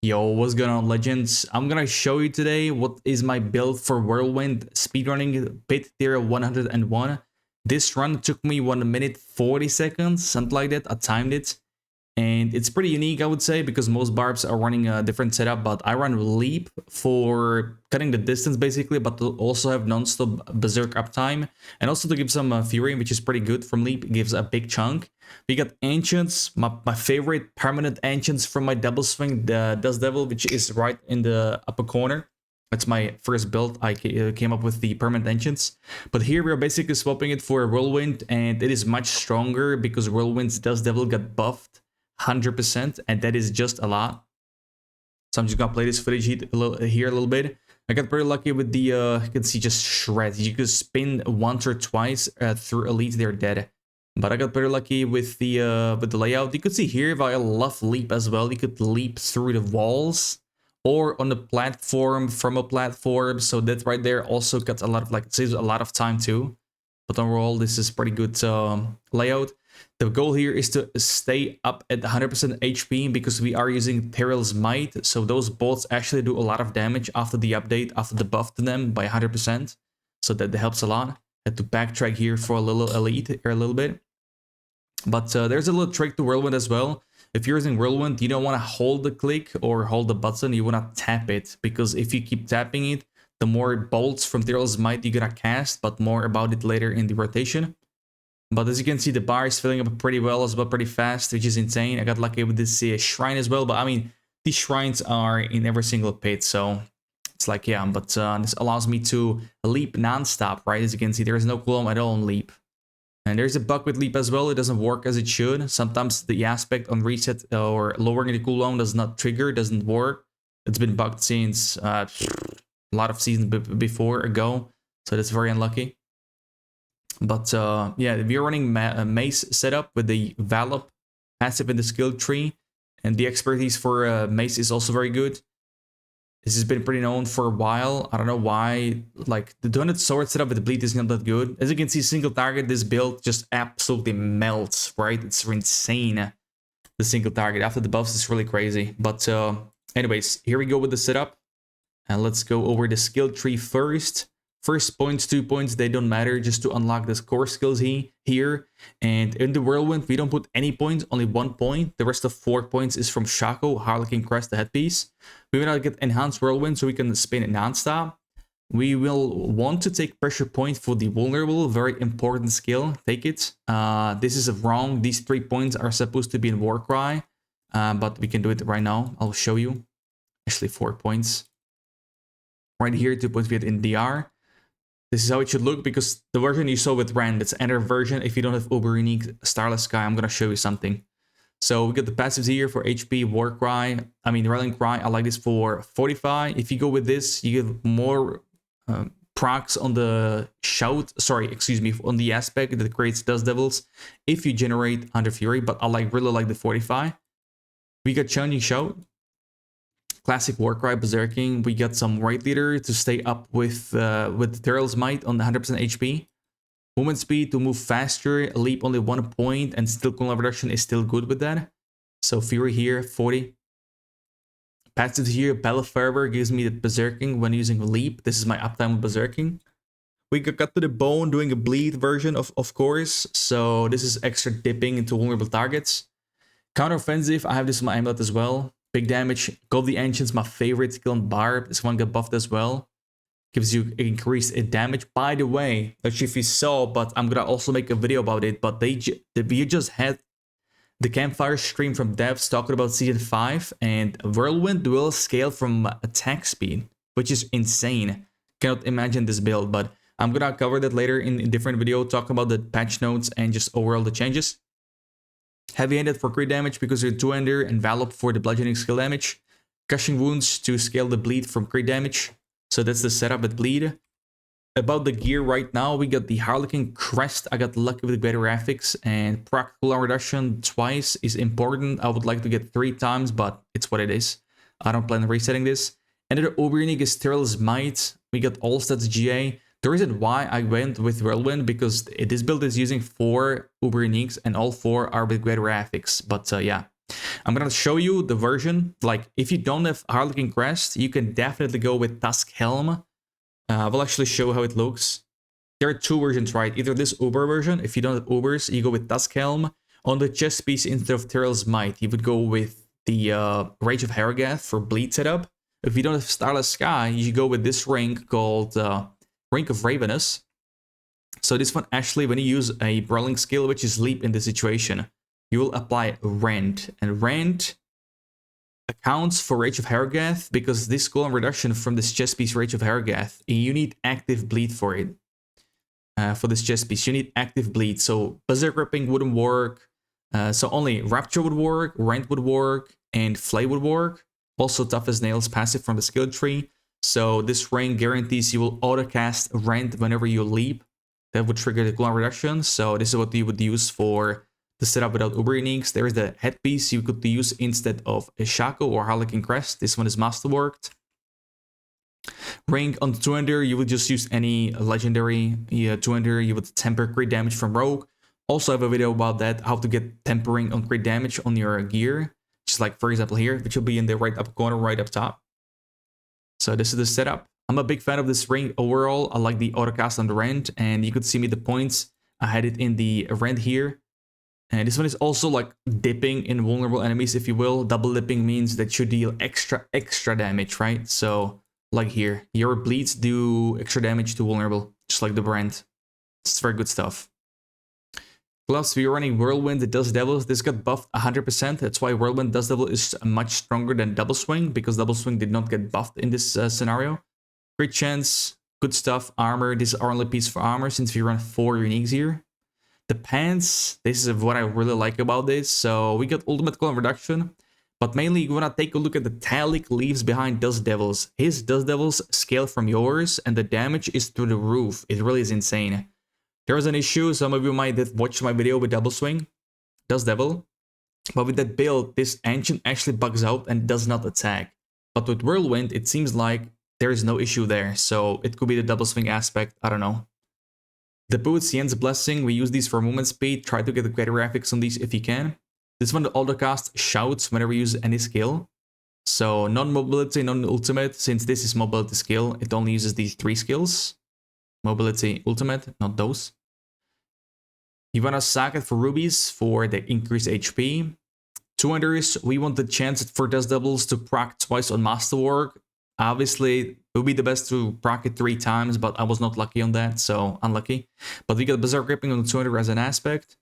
Yo, what's going on, legends? I'm gonna show you today what is my build for Whirlwind speedrunning bit tier 101. This run took me 1 minute 40 seconds, something like that. I timed it, and it's pretty unique, I would say, because most barbs are running a different setup, but I run leap for cutting the distance basically, but to also have non-stop berserk uptime, and also to give some fury, which is pretty good from leap. It gives a big chunk. We got ancients, my favorite permanent ancients from my double swing, the Dust Devil, which is right in the upper corner. That's my first build. I came up with the permanent ancients, but here we're basically swapping it for a Whirlwind, and it is much stronger because Whirlwind's Dust Devil got buffed 100%, and that is just a lot. So I'm just gonna play this footage here a little bit. I got pretty lucky with the you can see just shreds. You could spin once or twice through elite, they're dead. But I got pretty lucky with the layout. You could see here if I love leap as well. You could leap through the walls or on the platform from a platform. So that right there also got a lot of, like, it saves a lot of time too. But overall, this is pretty good layout. The goal here is to stay up at 100% HP because we are using Teril's Might. So those bolts actually do a lot of damage after the update, after the buff to them by 100%. So that helps a lot. Had to backtrack here for a little elite here a little bit. But there's a little trick to Whirlwind as well. If you're using Whirlwind, you don't want to hold the click or hold the button. You want to tap it, because if you keep tapping it, the more bolts from Teril's Might you're gonna cast, but more about it later in the rotation. But as you can see, the bar is filling up pretty well as well, pretty fast, which is insane. I got lucky with this shrine as well, but I mean, these shrines are in every single pit, so it's like, yeah, but this allows me to leap non-stop, right? As you can see, there is no cooldown at all on leap. And there's a bug with leap as well. It doesn't work as it should. Sometimes the aspect on reset or lowering the cooldown does not trigger, doesn't work. It's been bugged since a lot of seasons before ago, so that's very unlucky. But yeah, we're running a mace setup with the Valop passive in the skill tree, and the expertise for mace is also very good. This has been pretty known for a while. I don't know why, like, the 200 sword setup with the bleed is not that good. As you can see, single target, this build just absolutely melts, right? It's insane, the single target. After the buffs, it's really crazy. But anyways, here we go with the setup. And let's go over the skill tree first. First points, 2 points, they don't matter, just to unlock the core skills here. And in the Whirlwind, we don't put any points, only 1 point. The rest of 4 points is from Shaco, Harlequin Crest, the headpiece. We will get Enhanced Whirlwind so we can spin it non-stop. We will want to take Pressure Point for the Vulnerable, very important skill, take it. This is wrong, these 3 points are supposed to be in Warcry, but we can do it right now, I'll show you. Actually 4 points. Right here, 2 points we had in DR. This is how it should look, because the version you saw with Rand, it's another version. If you don't have Uber Unique Starless Sky, I'm gonna show you something. So we got the passives here for HP, Warcry, I mean Rallying Cry. I like this for Fortify. If you go with this, you get more procs on the shout, on the aspect that creates Dust Devils if you generate Under Fury, but I really like the Fortify. We got Challenging Shout. Classic Warcry Berserking. We got some Raid Leader to stay up with Teril's Might on the 100% HP. Movement speed to move faster. Leap only 1 point, and still cooldown reduction is still good with that. So Fury here, 40. Passive here, Battle Fervor gives me the Berserking when using Leap. This is my uptime with Berserking. We got Cut to the Bone doing a bleed version of course. So this is extra dipping into vulnerable targets. Counteroffensive, I have this in my amulet as well. Big damage. Go of the Ancients, my favorite skill in Barb. This one got buffed as well. Gives you increased damage. By the way, not sure if you saw, but I'm gonna also make a video about it. But we just had the campfire stream from devs talking about season 5, and Whirlwind will scale from attack speed, which is insane. Cannot imagine this build, but I'm gonna cover that later in a different video, talk about the patch notes and just overall the changes. Heavy-handed for crit damage because you're two-hander, and Valop for the bludgeoning skill damage. Crushing Wounds to scale the bleed from crit damage. So that's the setup with bleed. About the gear right now, we got the Harlequin Crest. I got lucky with greater graphics, and proc cooldown reduction twice is important. I would like to get 3 times, but it's what it is. I don't plan on resetting this. Another Uber Unique is Teril's Might. We got all stats GA. The reason why I went with Whirlwind, because this build is using 4 Uber Uniques and all 4 are with greater graphics. But yeah, I'm gonna show you the version. Like, if you don't have Harlequin Crest, you can definitely go with Tusk Helm. I will actually show how it looks. There are two versions, right? Either this Uber version, if you don't have Ubers, you go with Tusk Helm. On the chest piece, instead of Tyrell's Might, you would go with the Rage of Harrogath for bleed setup. If you don't have Starless Sky, you go with this ring called Ring of Ravenous. So this one, actually, when you use a brawling skill, which is Leap in this situation, you will apply Rend. And Rend accounts for Rage of Harrogath because this cooldown reduction from this chest piece Rage of Harrogath, you need active bleed for it. For this chest piece, you need active bleed. So Berserk Ripping wouldn't work. So only Rapture would work, Rend would work, and Flay would work. Also Tough as Nails passive from the skill tree. So this ring guarantees you will auto-cast Rend whenever you leap. That would trigger the cooldown reduction. So this is what you would use for the setup without Uber Uniques. There is the headpiece you could use instead of a Shaco or Harlequin Crest. This one is masterworked. Ring on 200, you would just use any legendary 200. You would temper crit damage from Rogue. Also have a video about that, how to get tempering on crit damage on your gear. Just like, for example, here, which will be in the right upper corner, right up top. So this is the setup. I'm a big fan of this ring overall. I like the autocast on the Rend, and you could see me the points. I had it in the Rend here. And this one is also like dipping in vulnerable enemies, if you will. Double dipping means that you deal extra damage, right? So like here, your bleeds do extra damage to vulnerable, just like the brand. It's very good stuff. Gloves, we're running Whirlwind, it does Devils. This got buffed 100%. That's why Whirlwind does Devil is much stronger than Double Swing, because Double Swing did not get buffed in this scenario. Crit chance, good stuff. Armor, this is our only piece for armor since we run 4 uniques here. The pants, this is what I really like about this. So we got ultimate cooldown reduction, but mainly you wanna take a look at the Talic leaves behind Dust Devils. His Dust Devils scale from yours, and the damage is through the roof. It really is insane. There was an issue, some of you might have watched my video with Double Swing, Dust Devil, but with that build, this Ancient actually bugs out and does not attack. But with Whirlwind, it seems like there is no issue there, so it could be the Double Swing aspect, I don't know. The boots, Yen's Blessing, we use these for movement speed. Try to get the greater graphics on these if you can. This one, the autocast shouts whenever you use any skill. So non-mobility, non-ultimate, since this is mobility skill, it only uses these 3 skills. Mobility, ultimate, not those. You want to sack it for rubies for the increased HP. 200s, we want the chance for Dust Devils to proc twice on Masterwork. Obviously, it would be the best to proc it 3 times, but I was not lucky on that, so unlucky. But we got Berserk Ripping on the 200 as an aspect.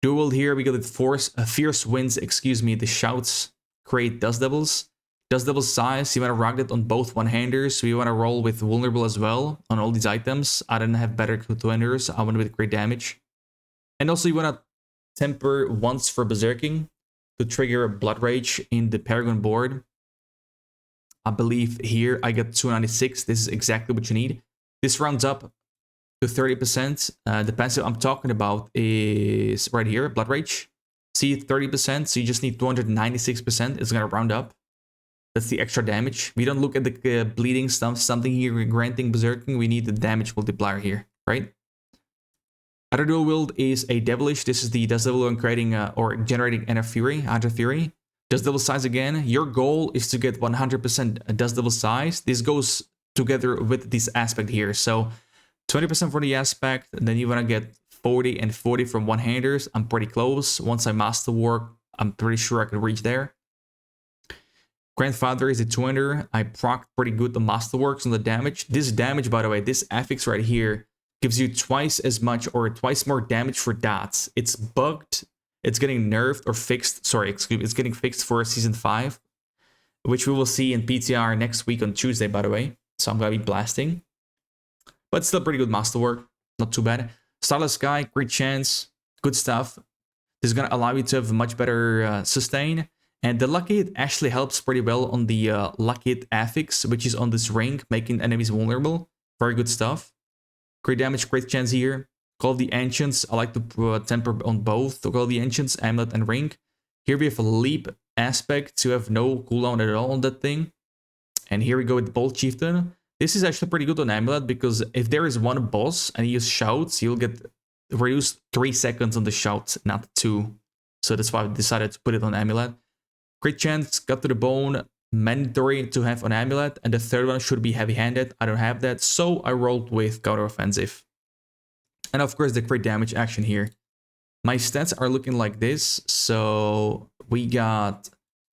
Duel here, we got the Fierce Winds, the shouts create Dust Devils. Dust Devil size, you want to rock it on both one-handers, so you want to roll with Vulnerable as well on all these items. I didn't have better two-handers, I went with great damage. And also you want to temper once for Berserking to trigger Blood Rage in the Paragon Board. I believe here I got 296. This is exactly what you need. This rounds up to 30%. The passive I'm talking about is right here, Blood Rage. See, 30%, so you just need 296%. It's going to round up. That's the extra damage. We don't look at the bleeding stuff, something here granting Berserking. We need the damage multiplier here, right? Other dual wield is a Devilish. This is the Dust Devil on creating or generating Inner Fury, Hunter Fury. Dust Devil size again. Your goal is to get 100% Dust Devil size. This goes together with this aspect here. So 20% for the aspect, and then you want to get 40 and 40 from one-handers. I'm pretty close. Once I master work, I'm pretty sure I can reach there. Grandfather is a 200. I procced pretty good on Masterworks on the damage. This damage, by the way, this affix right here gives you twice as much or twice more damage for dots. It's bugged. It's getting nerfed or fixed. Sorry, excuse me. It's getting fixed for Season 5, which we will see in PTR next week on Tuesday, by the way. So I'm going to be blasting. But still pretty good Masterwork. Not too bad. Starless Sky, great chance. Good stuff. This is going to allow you to have much better sustain. And the Lucky Hit actually helps pretty well on the Lucky Hit affix, which is on this ring, making enemies vulnerable. Very good stuff. Great damage, great chance here. Call of the Ancients. I like to temper on both. Call of the Ancients, Amulet, and Ring. Here we have a Leap aspect to have no cooldown at all on that thing. And here we go with Bold Chieftain. This is actually pretty good on Amulet because if there is one boss and he uses shouts, you'll get reduced 3 seconds on the shouts, not 2. So that's why I decided to put it on Amulet. Crit chance, cut to the bone, mandatory to have an amulet, and the third one should be heavy-handed. I don't have that, so I rolled with counter-offensive. And of course the crit damage action here. My stats are looking like this, so we got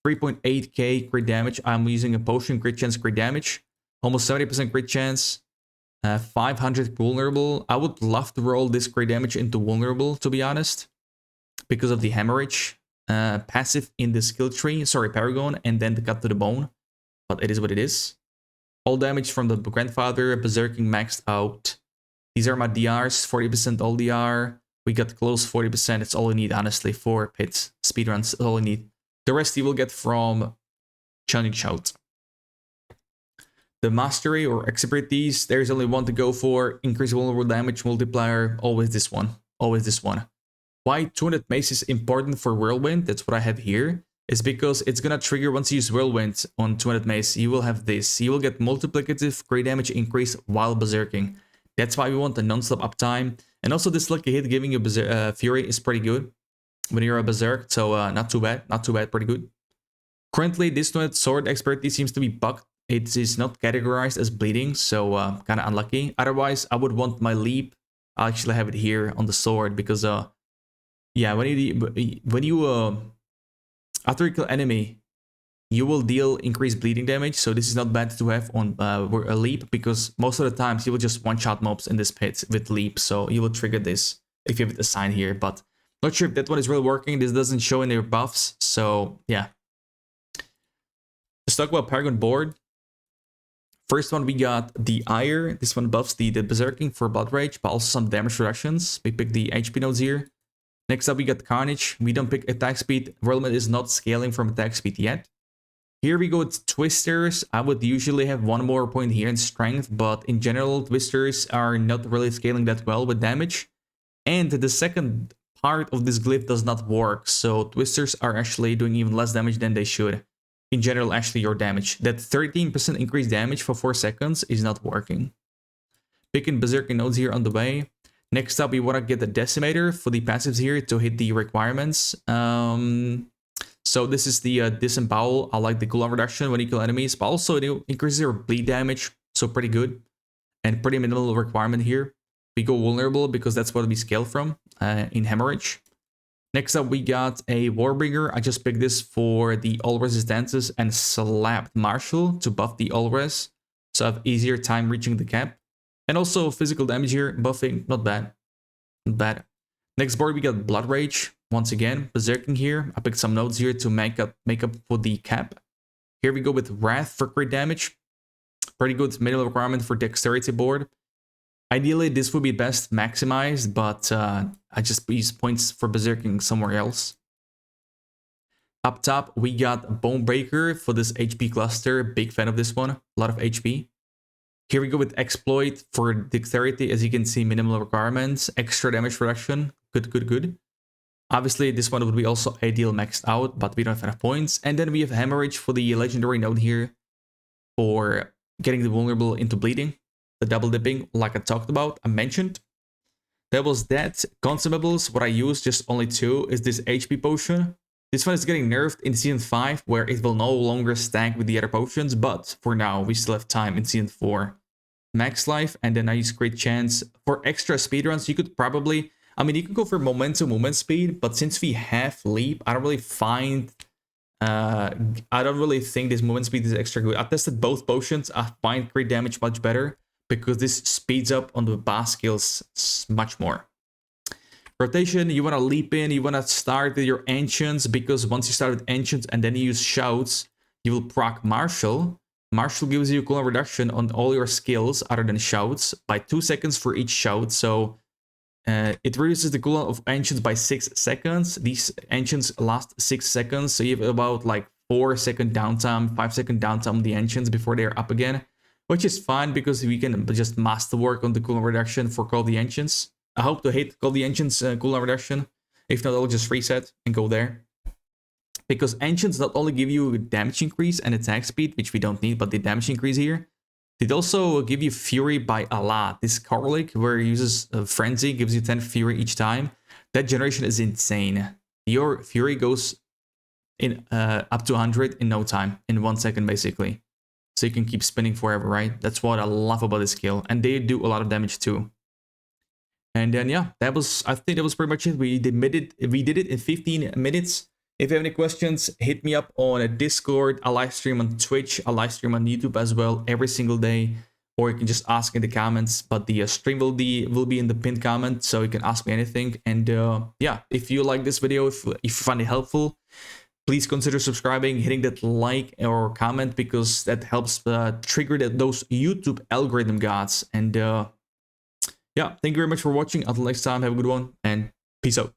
3.8k crit damage. I'm using a potion crit chance crit damage, almost 70% crit chance, 500 vulnerable. I would love to roll this crit damage into vulnerable, to be honest, because of the hemorrhage passive in the skill tree, Paragon, and then the cut to the bone, but it is what it is. All damage from the grandfather, berserking maxed out. These are my DRs, 40% all DR. We got close 40%, it's all you need, honestly, for pit speedruns, all you need. The rest you will get from Challenging Shout. The Mastery or Expertise, there's only one to go for. Increase vulnerable damage multiplier, always this one, always this one. Why 200 mace is important for Whirlwind, that's what I have here, is because it's gonna trigger once you use Whirlwind on 200 mace, you will have this. You will get multiplicative crit damage increase while berserking. That's why we want the non-stop uptime. And also this lucky hit giving you Fury is pretty good when you're a berserk, so not too bad, pretty good. Currently, this sword expertise seems to be bugged. It is not categorized as bleeding, so kind of unlucky. Otherwise, I would want my leap. I actually have it here on the sword because, yeah, when you after you kill enemy, you will deal increased bleeding damage. So this is not bad to have on a leap, because most of the times you will just one-shot mobs in this pit with leap. So you will trigger this if you have it assigned here, but not sure if that one is really working. This doesn't show in their buffs, so yeah. Let's talk about Paragon Board. First one, we got the Ire. This one buffs the Berserking for Blood Rage, but also some damage reductions. We pick the HP nodes here. Next up, we got Carnage. We don't pick attack speed. Whirlwind is not scaling from attack speed yet. Here we go with Twisters. I would usually have one more point here in strength, but in general, Twisters are not really scaling that well with damage. And the second part of this glyph does not work, so Twisters are actually doing even less damage than they should. In general, actually, your damage. That 13% increased damage for 4 seconds is not working. Picking Berserking nodes here on the way. Next up, we want to get the Decimator for the passives here to hit the requirements. So this is the Disembowel. I like the cooldown reduction when you kill enemies, but also it increases your bleed damage, so pretty good. And pretty minimal requirement here. We go vulnerable because that's what we scale from in hemorrhage. Next up, we got a Warbringer. I just picked this for the all resistances and slapped Marshall to buff the all res, so I have easier time reaching the cap. And also physical damage here, buffing, not bad. Not bad. Next board, we got Blood Rage. Once again, Berserking here. I picked some nodes here to make up for the cap. Here we go with Wrath for crit damage. Pretty good minimal requirement for Dexterity board. Ideally, this would be best maximized, but I just use points for Berserking somewhere else. Up top, we got Bone Breaker for this HP cluster. Big fan of this one. A lot of HP. Here we go with Exploit for Dexterity. As you can see, minimal requirements. Extra damage reduction. Good. Obviously, this one would be also ideal maxed out, but we don't have enough points. And then we have Hemorrhage for the legendary node here for getting the vulnerable into bleeding. The double dipping, like I talked about, I mentioned. That was that. Consumables, what I use, just only 2, is this HP potion. This one is getting nerfed in Season 5, where it will no longer stack with the other potions, but for now, we still have time in Season 4. Max life, and then I use Crit Chance. For extra speedruns, you could probably... I mean, you can go for movement speed, but since we have leap, I don't really find... I don't really think this movement speed is extra good. I tested both potions. I find crit damage much better, because this speeds up on the boss skills much more. Rotation, you want to leap in, you want to start with your Ancients, because once you start with Ancients and then you use Shouts, you will proc Martial. Martial gives you cooldown reduction on all your skills other than Shouts by 2 seconds for each Shout, so it reduces the cooldown of Ancients by 6 seconds. These Ancients last 6 seconds, so you have about like 4-second downtime, 5-second downtime on the Ancients before they're up again. Which is fine because we can just masterwork on the cooldown reduction for Call the Ancients. I hope to hit Call the Ancients cooldown reduction. If not, I'll just reset and go there. Because Ancients not only give you damage increase and attack speed, which we don't need, but the damage increase here. It also give you Fury by a lot. This Karlik, where it uses Frenzy, gives you 10 Fury each time. That generation is insane. Your Fury goes in up to 100 in no time, in 1 second basically. So you can keep spinning forever, right? That's what I love about this skill, and they do a lot of damage too. And then yeah, I think that was pretty much it. We did it in 15 minutes. If you have any questions, hit me up on a Discord. I live stream on Twitch. I live stream on YouTube as well every single day. Or you can just ask in the comments. But the stream will be in the pinned comment, so you can ask me anything. And yeah, if you like this video, if you find it helpful, please consider subscribing, hitting that like or comment, because that helps trigger those YouTube algorithm gods. And yeah, thank you very much for watching. Until next time, have a good one, and peace out.